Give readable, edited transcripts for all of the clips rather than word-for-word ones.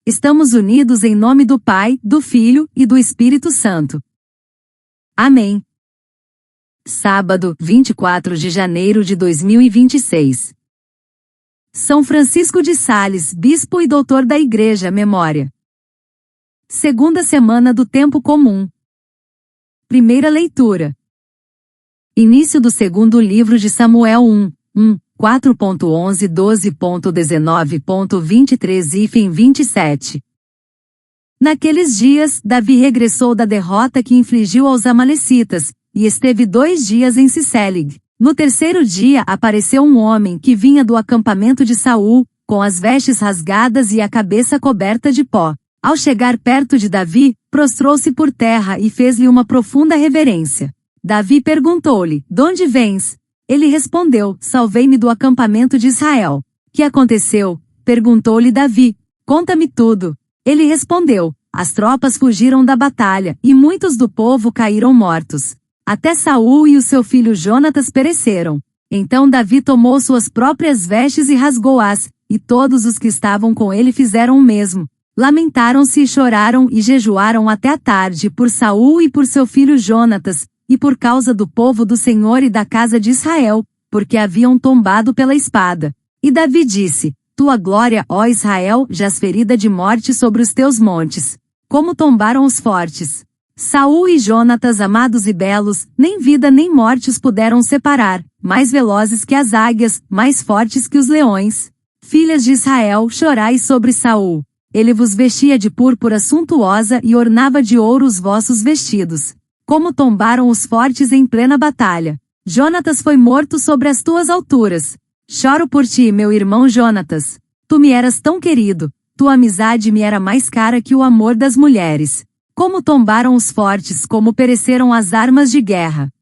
Estamos unidos em nome do Pai, do Filho e do Espírito Santo. Amém. Sábado, 24 de janeiro de 2026. São Francisco de Sales, bispo e doutor da Igreja, memória. Segunda semana do Tempo Comum. Primeira leitura. Início do segundo livro de Samuel 4.11, 12.19.23 e 27. Naqueles dias, Davi regressou da derrota que infligiu aos amalecitas, e esteve 2 dias em Cicélag. No terceiro dia apareceu um homem que vinha do acampamento de Saul, com as vestes rasgadas e a cabeça coberta de pó. Ao chegar perto de Davi, prostrou-se por terra e fez-lhe uma profunda reverência. Davi perguntou-lhe: "De onde vens?" Ele respondeu: "Salvei-me do acampamento de Israel." "Que aconteceu?" perguntou-lhe Davi. "Conta-me tudo." Ele respondeu: "As tropas fugiram da batalha, e muitos do povo caíram mortos. Até Saul e o seu filho Jonatas pereceram." Então Davi tomou suas próprias vestes e rasgou-as, e todos os que estavam com ele fizeram o mesmo. Lamentaram-se e choraram e jejuaram até a tarde por Saul e por seu filho Jonatas, e por causa do povo do Senhor e da casa de Israel, porque haviam tombado pela espada. E Davi disse: "Tua glória, ó Israel, jaz ferida de morte sobre os teus montes. Como tombaram os fortes. Saul e Jonatas, amados e belos, nem vida nem morte os puderam separar, mais velozes que as águias, mais fortes que os leões. Filhas de Israel, chorai sobre Saul. Ele vos vestia de púrpura suntuosa e ornava de ouro os vossos vestidos. Como tombaram os fortes em plena batalha. Jonatas foi morto sobre as tuas alturas. Choro por ti, meu irmão Jonatas. Tu me eras tão querido, tua amizade me era mais cara que o amor das mulheres. Como tombaram os fortes, como pereceram as armas de guerra."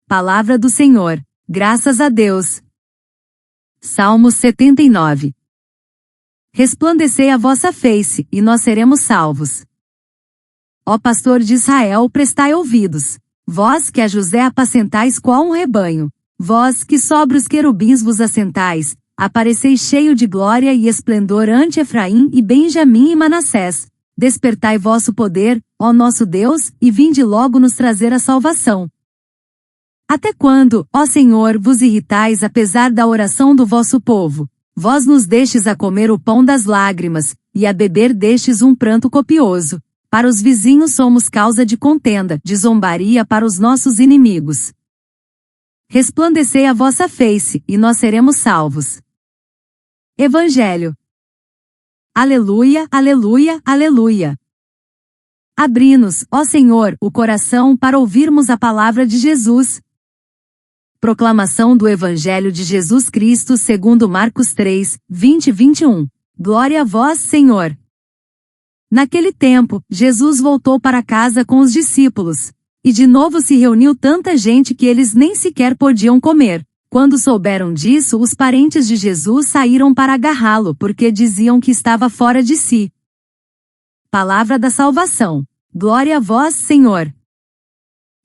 Palavra do Senhor. Graças a Deus. Salmo 79. Resplandecei a vossa face, e nós seremos salvos. Ó pastor de Israel, prestai ouvidos. Vós que a José apacentais qual um rebanho. Vós que sobre os querubins vos assentais, apareceis cheio de glória e esplendor ante Efraim e Benjamim e Manassés. Despertai vosso poder, ó nosso Deus, e vinde logo nos trazer a salvação. Até quando, ó Senhor, vos irritais apesar da oração do vosso povo? Vós nos deixes a comer o pão das lágrimas, e a beber destes um pranto copioso. Para os vizinhos somos causa de contenda, de zombaria para os nossos inimigos. Resplandecei a vossa face, e nós seremos salvos. Evangelho. Aleluia, aleluia, aleluia. Abri-nos, ó Senhor, o coração para ouvirmos a palavra de Jesus. Proclamação do Evangelho de Jesus Cristo segundo Marcos 3, 20 e 21. Glória a vós, Senhor. Naquele tempo, Jesus voltou para casa com os discípulos. E de novo se reuniu tanta gente que eles nem sequer podiam comer. Quando souberam disso, os parentes de Jesus saíram para agarrá-lo porque diziam que estava fora de si. Palavra da salvação. Glória a vós, Senhor.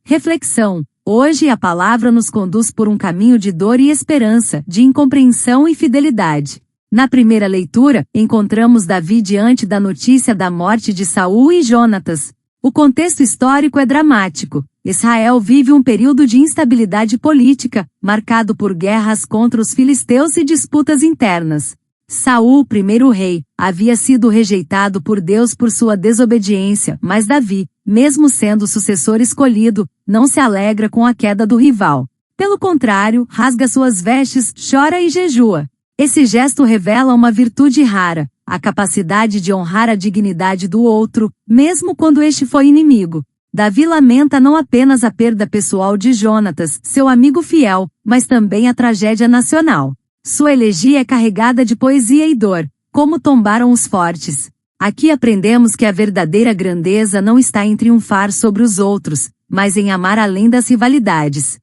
Reflexão. Hoje a palavra nos conduz por um caminho de dor e esperança, de incompreensão e fidelidade. Na primeira leitura, encontramos Davi diante da notícia da morte de Saul e Jonatas. O contexto histórico é dramático. Israel vive um período de instabilidade política, marcado por guerras contra os filisteus e disputas internas. Saul, primeiro rei, havia sido rejeitado por Deus por sua desobediência, mas Davi, mesmo sendo o sucessor escolhido, não se alegra com a queda do rival. Pelo contrário, rasga suas vestes, chora e jejua. Esse gesto revela uma virtude rara, a capacidade de honrar a dignidade do outro, mesmo quando este foi inimigo. Davi lamenta não apenas a perda pessoal de Jonatas, seu amigo fiel, mas também a tragédia nacional. Sua elegia é carregada de poesia e dor, como tombaram os fortes. Aqui aprendemos que a verdadeira grandeza não está em triunfar sobre os outros, mas em amar além das rivalidades.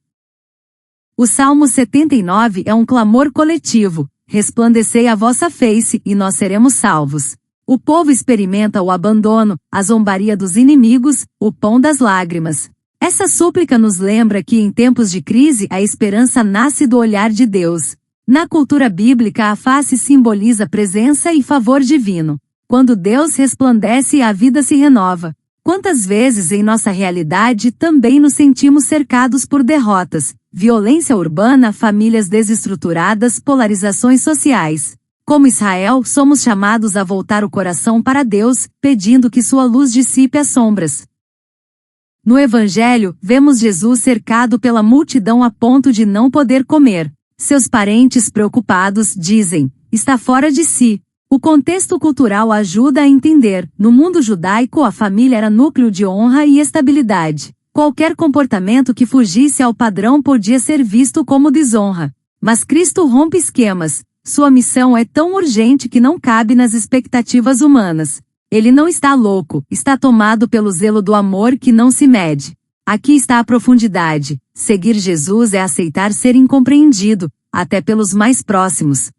O Salmo 79 é um clamor coletivo: resplandecei a vossa face, e nós seremos salvos. O povo experimenta o abandono, a zombaria dos inimigos, o pão das lágrimas. Essa súplica nos lembra que em tempos de crise a esperança nasce do olhar de Deus. Na cultura bíblica a face simboliza presença e favor divino. Quando Deus resplandece, a vida se renova. Quantas vezes em nossa realidade também nos sentimos cercados por derrotas, violência urbana, famílias desestruturadas, polarizações sociais. Como Israel, somos chamados a voltar o coração para Deus, pedindo que sua luz dissipe as sombras. No Evangelho, vemos Jesus cercado pela multidão a ponto de não poder comer. Seus parentes preocupados dizem: está fora de si. O contexto cultural ajuda a entender. No mundo judaico, a família era núcleo de honra e estabilidade. Qualquer comportamento que fugisse ao padrão podia ser visto como desonra. Mas Cristo rompe esquemas. Sua missão é tão urgente que não cabe nas expectativas humanas. Ele não está louco, está tomado pelo zelo do amor que não se mede. Aqui está a profundidade. Seguir Jesus é aceitar ser incompreendido, até pelos mais próximos.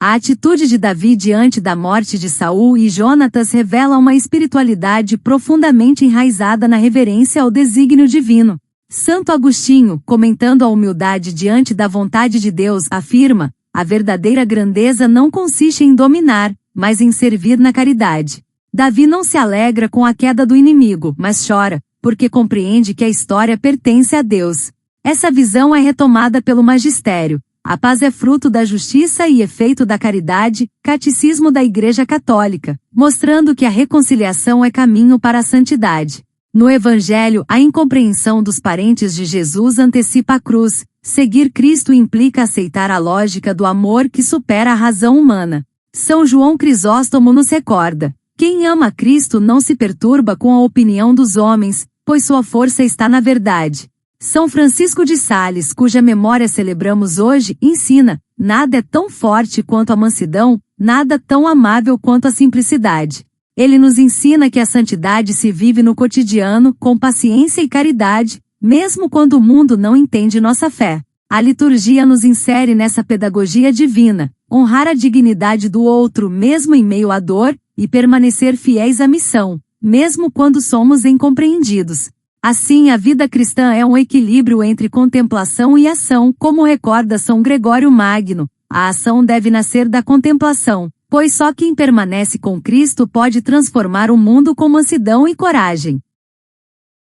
A atitude de Davi diante da morte de Saul e Jonatas revela uma espiritualidade profundamente enraizada na reverência ao desígnio divino. Santo Agostinho, comentando a humildade diante da vontade de Deus, afirma: a verdadeira grandeza não consiste em dominar, mas em servir na caridade. Davi não se alegra com a queda do inimigo, mas chora, porque compreende que a história pertence a Deus. Essa visão é retomada pelo magistério. A paz é fruto da justiça e efeito da caridade, Catecismo da Igreja Católica, mostrando que a reconciliação é caminho para a santidade. No Evangelho, a incompreensão dos parentes de Jesus antecipa a cruz. Seguir Cristo implica aceitar a lógica do amor que supera a razão humana. São João Crisóstomo nos recorda: quem ama Cristo não se perturba com a opinião dos homens, pois sua força está na verdade. São Francisco de Sales, cuja memória celebramos hoje, ensina: nada é tão forte quanto a mansidão, nada tão amável quanto a simplicidade. Ele nos ensina que a santidade se vive no cotidiano, com paciência e caridade, mesmo quando o mundo não entende nossa fé. A liturgia nos insere nessa pedagogia divina: honrar a dignidade do outro mesmo em meio à dor, e permanecer fiéis à missão, mesmo quando somos incompreendidos. Assim, a vida cristã é um equilíbrio entre contemplação e ação, como recorda São Gregório Magno. A ação deve nascer da contemplação, pois só quem permanece com Cristo pode transformar o mundo com mansidão e coragem.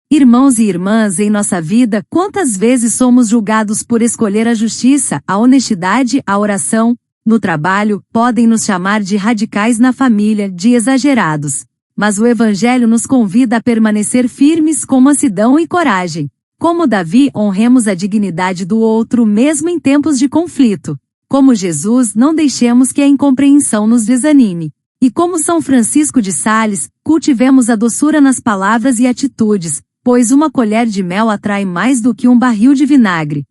Irmãos e irmãs, em nossa vida, quantas vezes somos julgados por escolher a justiça, a honestidade, a oração? No trabalho, podem nos chamar de radicais, na família, de exagerados. Mas o Evangelho nos convida a permanecer firmes com mansidão e coragem. Como Davi, honremos a dignidade do outro mesmo em tempos de conflito. Como Jesus, não deixemos que a incompreensão nos desanime. E como São Francisco de Sales, cultivemos a doçura nas palavras e atitudes, pois uma colher de mel atrai mais do que um barril de vinagre.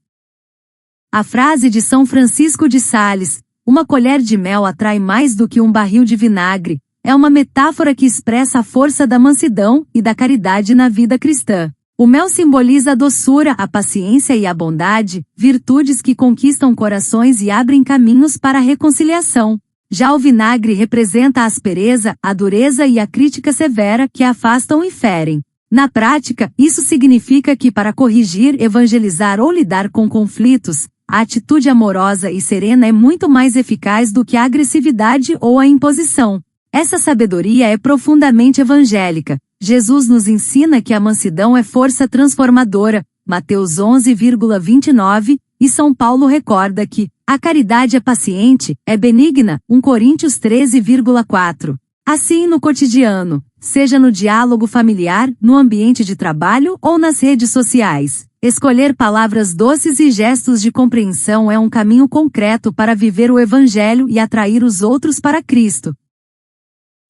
A frase de São Francisco de Sales, uma colher de mel atrai mais do que um barril de vinagre, é uma metáfora que expressa a força da mansidão e da caridade na vida cristã. O mel simboliza a doçura, a paciência e a bondade, virtudes que conquistam corações e abrem caminhos para a reconciliação. Já o vinagre representa a aspereza, a dureza e a crítica severa que afastam e ferem. Na prática, isso significa que para corrigir, evangelizar ou lidar com conflitos, a atitude amorosa e serena é muito mais eficaz do que a agressividade ou a imposição. Essa sabedoria é profundamente evangélica. Jesus nos ensina que a mansidão é força transformadora, Mateus 11,29, e São Paulo recorda que a caridade é paciente, é benigna, 1 Coríntios 13,4. Assim no cotidiano, seja no diálogo familiar, no ambiente de trabalho ou nas redes sociais, escolher palavras doces e gestos de compreensão é um caminho concreto para viver o Evangelho e atrair os outros para Cristo.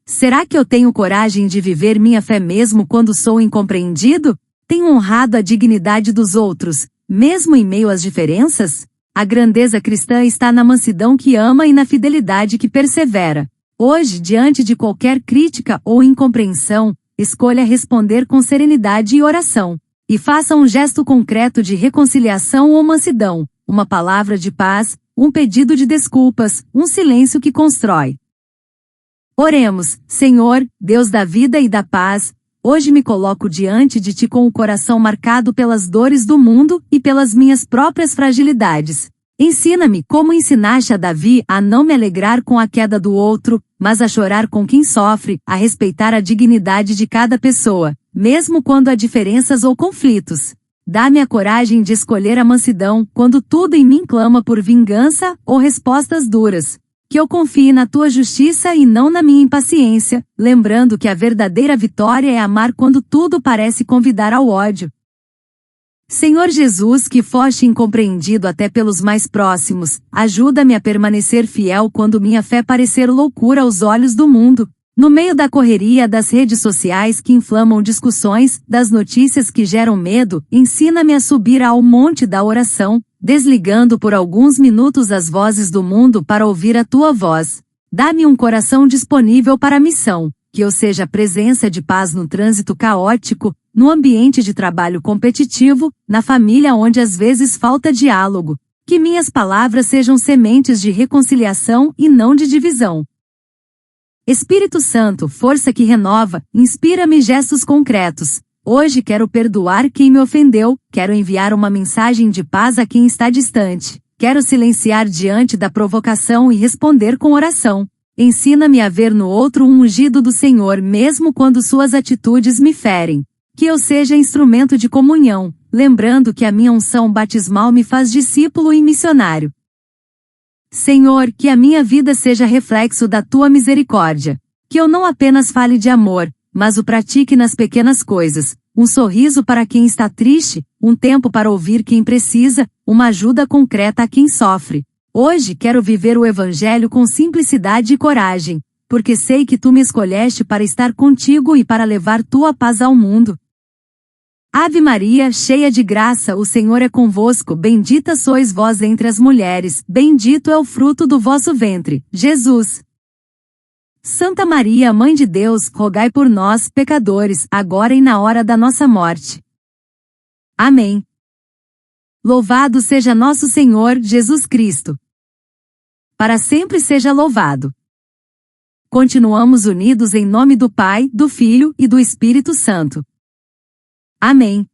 Será que eu tenho coragem de viver minha fé mesmo quando sou incompreendido? Tenho honrado a dignidade dos outros, mesmo em meio às diferenças? A grandeza cristã está na mansidão que ama e na fidelidade que persevera. Hoje, diante de qualquer crítica ou incompreensão, escolha responder com serenidade e oração. E faça um gesto concreto de reconciliação ou mansidão, uma palavra de paz, um pedido de desculpas, um silêncio que constrói. Oremos. Senhor, Deus da vida e da paz, hoje me coloco diante de Ti com o coração marcado pelas dores do mundo e pelas minhas próprias fragilidades. Ensina-me como ensinaste a Davi a não me alegrar com a queda do outro, mas a chorar com quem sofre, a respeitar a dignidade de cada pessoa, mesmo quando há diferenças ou conflitos. Dá-me a coragem de escolher a mansidão quando tudo em mim clama por vingança ou respostas duras. Que eu confie na tua justiça e não na minha impaciência, lembrando que a verdadeira vitória é amar quando tudo parece convidar ao ódio. Senhor Jesus, que foste incompreendido até pelos mais próximos, ajuda-me a permanecer fiel quando minha fé parecer loucura aos olhos do mundo. No meio da correria das redes sociais que inflamam discussões, das notícias que geram medo, ensina-me a subir ao monte da oração, desligando por alguns minutos as vozes do mundo para ouvir a tua voz. Dá-me um coração disponível para a missão, que eu seja presença de paz no trânsito caótico, no ambiente de trabalho competitivo, na família onde às vezes falta diálogo. Que minhas palavras sejam sementes de reconciliação e não de divisão. Espírito Santo, força que renova, inspira-me gestos concretos. Hoje quero perdoar quem me ofendeu, quero enviar uma mensagem de paz a quem está distante, quero silenciar diante da provocação e responder com oração. Ensina-me a ver no outro um ungido do Senhor mesmo quando suas atitudes me ferem. Que eu seja instrumento de comunhão, lembrando que a minha unção batismal me faz discípulo e missionário. Senhor, que a minha vida seja reflexo da tua misericórdia. Que eu não apenas fale de amor, mas o pratique nas pequenas coisas. Um sorriso para quem está triste, um tempo para ouvir quem precisa, uma ajuda concreta a quem sofre. Hoje quero viver o Evangelho com simplicidade e coragem, porque sei que tu me escolheste para estar contigo e para levar tua paz ao mundo. Ave Maria, cheia de graça, o Senhor é convosco, bendita sois vós entre as mulheres, bendito é o fruto do vosso ventre, Jesus. Santa Maria, Mãe de Deus, rogai por nós, pecadores, agora e na hora da nossa morte. Amém. Louvado seja nosso Senhor Jesus Cristo. Para sempre seja louvado. Continuamos unidos em nome do Pai, do Filho e do Espírito Santo. Amém.